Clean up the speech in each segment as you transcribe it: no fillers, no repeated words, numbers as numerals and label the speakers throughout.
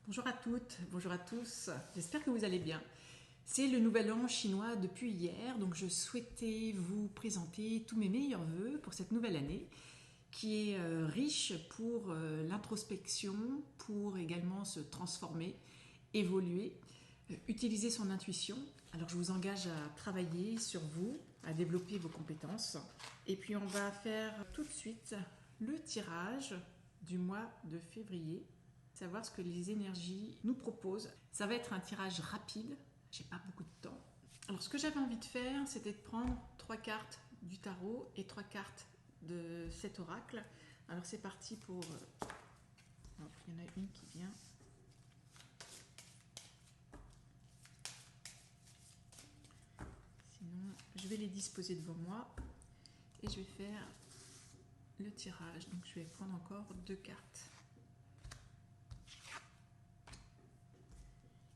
Speaker 1: Bonjour à toutes, bonjour à tous, j'espère que vous allez bien. C'est le nouvel an chinois depuis hier, donc je souhaitais vous présenter tous mes meilleurs vœux pour cette nouvelle année qui est riche pour l'introspection, pour également se transformer, évoluer, utiliser son intuition. Alors je vous engage à travailler sur vous, à développer vos compétences. Et puis on va faire tout de suite le tirage du mois de février, savoir ce que les énergies nous proposent. Ça va être un tirage rapide, j'ai pas beaucoup de temps. Alors ce que j'avais envie de faire, c'était de prendre 3 cartes du tarot et 3 cartes de cet oracle. Alors c'est parti pour... il y en a une qui vient. Sinon, je vais les disposer devant moi et je vais faire le tirage. Donc je vais prendre encore 2 cartes.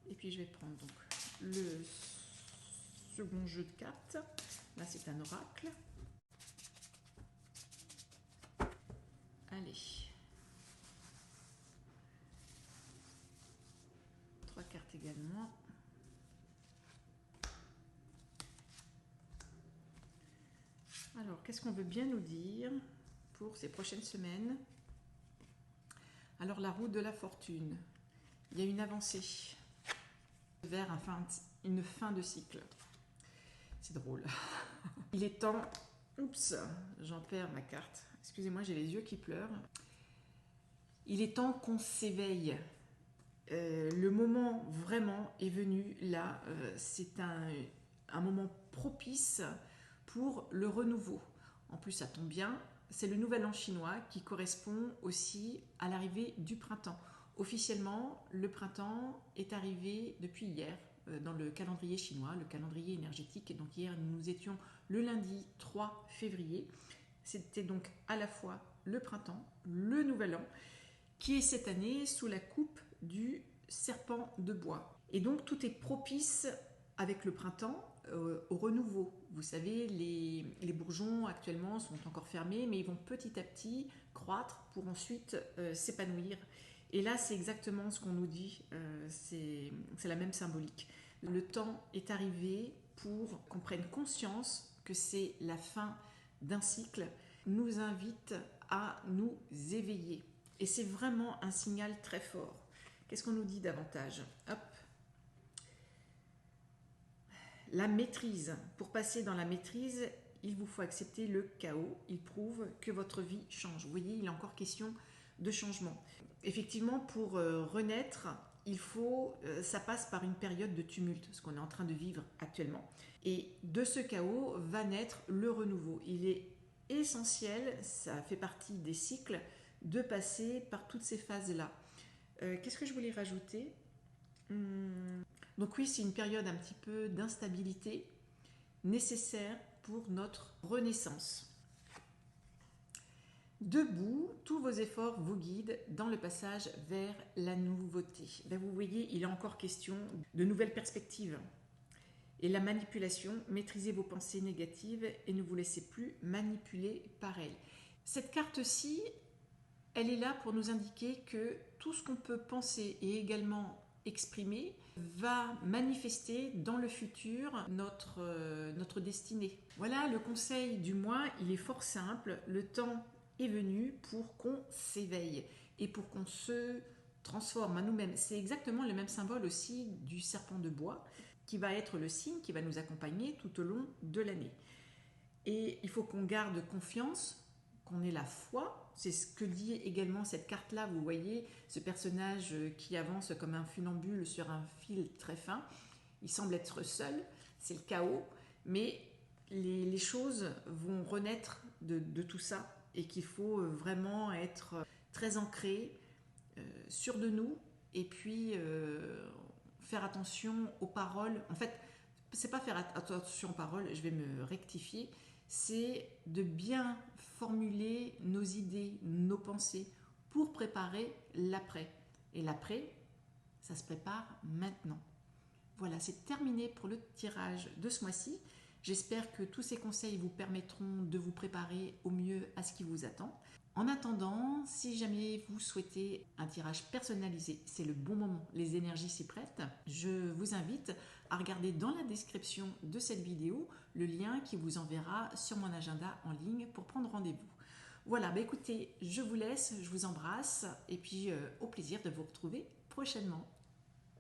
Speaker 1: Et puis je vais prendre donc le second jeu de cartes. Là c'est un oracle. Allez. 3 cartes également. Alors, qu'est-ce qu'on veut bien nous dire pour ces prochaines semaines? Alors, la roue de la fortune. Il y a une avancée vers une fin de cycle. C'est drôle. Il est temps... Oups, j'en perds ma carte. Excusez-moi, j'ai les yeux qui pleurent. Il est temps qu'on s'éveille. Le moment vraiment est venu là. C'est un moment propice pour le renouveau. En plus, ça tombe bien, c'est le nouvel an chinois qui correspond aussi à l'arrivée du printemps. Officiellement, le printemps est arrivé depuis hier dans le calendrier chinois, le calendrier énergétique. Et donc hier, nous étions le lundi 3 février. C'était donc à la fois le printemps, le nouvel an, qui est cette année sous la coupe du serpent de bois. Et donc tout est propice avec le printemps au renouveau. Vous savez, les bourgeons actuellement sont encore fermés, mais ils vont petit à petit croître pour ensuite s'épanouir. Et là, c'est exactement ce qu'on nous dit, c'est la même symbolique. Le temps est arrivé pour qu'on prenne conscience que c'est la fin d'un cycle, nous invite à nous éveiller. Et c'est vraiment un signal très fort. Qu'est-ce qu'on nous dit davantage? Hop. La maîtrise. Pour passer dans la maîtrise, il vous faut accepter le chaos. Il prouve que votre vie change. Vous voyez, il est encore question de changement. Effectivement, pour renaître, ça passe par une période de tumulte, ce qu'on est en train de vivre actuellement. Et de ce chaos va naître le renouveau. Il est essentiel, ça fait partie des cycles, de passer par toutes ces phases-là. Qu'est-ce que je voulais rajouter? Donc oui, c'est une période un petit peu d'instabilité nécessaire pour notre renaissance. Debout, tous vos efforts vous guident dans le passage vers la nouveauté. Là, vous voyez, il est encore question de nouvelles perspectives. Et la manipulation, maîtrisez vos pensées négatives et ne vous laissez plus manipuler par elles. Cette carte-ci, elle est là pour nous indiquer que tout ce qu'on peut penser et également exprimer va manifester dans le futur notre destinée. Voilà, le conseil du mois, il est fort simple. Le temps est venu pour qu'on s'éveille et pour qu'on se transforme à nous-mêmes. C'est exactement le même symbole aussi du serpent de bois qui va être le signe qui va nous accompagner tout au long de l'année. Et il faut qu'on garde confiance, qu'on ait la foi. C'est ce que dit également cette carte-là. Vous voyez ce personnage qui avance comme un funambule sur un fil très fin. Il semble être seul, c'est le chaos, mais les choses vont renaître de tout ça et qu'il faut vraiment être très ancré, sûr de nous et puis faire attention aux paroles. En fait, c'est pas faire attention aux paroles, je vais me rectifier, c'est de bien formuler nos idées, nos pensées pour préparer l'après. Et l'après, ça se prépare maintenant. Voilà, c'est terminé pour le tirage de ce mois-ci. J'espère que tous ces conseils vous permettront de vous préparer au mieux à ce qui vous attend. En attendant, si jamais vous souhaitez un tirage personnalisé, c'est le bon moment, les énergies s'y prêtent. Je vous invite à regarder dans la description de cette vidéo le lien qui vous enverra sur mon agenda en ligne pour prendre rendez-vous. Voilà, écoutez, je vous laisse, je vous embrasse et puis au plaisir de vous retrouver prochainement.